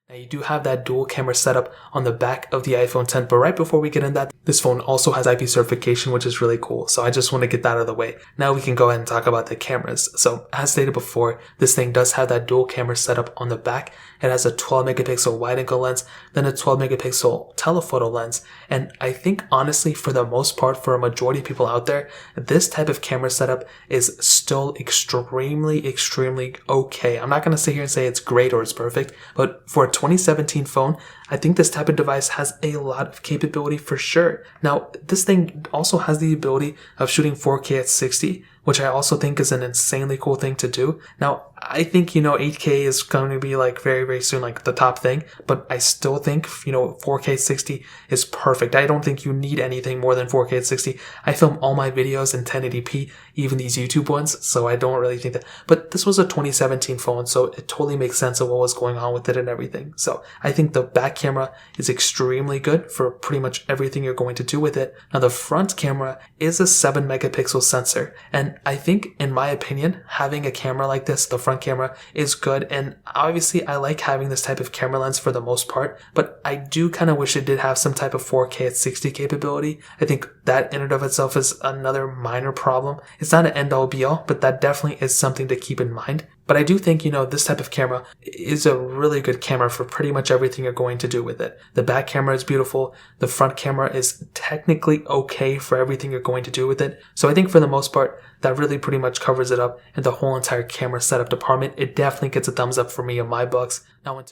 Now you do have that dual camera setup on the back of the iPhone 10, but right before we get into that, this phone also has IP certification, which is really cool. So I just want to get that out of the way. Now we can go ahead and talk about the cameras. So as stated before, this thing does have that dual camera setup on the back. It has a 12 megapixel wide angle lens, then a 12 megapixel telephoto lens. And I think honestly, for the most part, for a majority of people out there, this type of camera setup is still extremely okay. I'm not going to sit here and say it's great or it's perfect, but for a 2017 phone, I think this type of device has a lot of capability for sure. Now, this thing also has the ability of shooting 4K at 60, which I also think is an insanely cool thing to do. Now, I think, 8K is going to be like very soon, like the top thing, but I still think, 4K 60 is perfect. I don't think you need anything more than 4K at 60. I film all my videos in 1080p, even these YouTube ones, so I don't really think that. But this was a 2017 phone, so it totally makes sense of what was going on with it and everything. So I think the back camera is extremely good for pretty much everything you're going to do with it. Now, the front camera is a 7 megapixel sensor, and I think, in my opinion, having a camera like this, the front camera, is good. And obviously I like having this type of camera lens for the most part, but I do kind of wish it did have some type of 4K at 60 capability. I think that in and of itself is another minor problem. It's not an end all be all, but that definitely is something to keep in mind. But I do think, this type of camera is a really good camera for pretty much everything you're going to do with it. The back camera is beautiful. The front camera is technically okay for everything you're going to do with it. So I think for the most part, that really pretty much covers it up in the whole entire camera setup department. It definitely gets a thumbs up for me in my books. Now,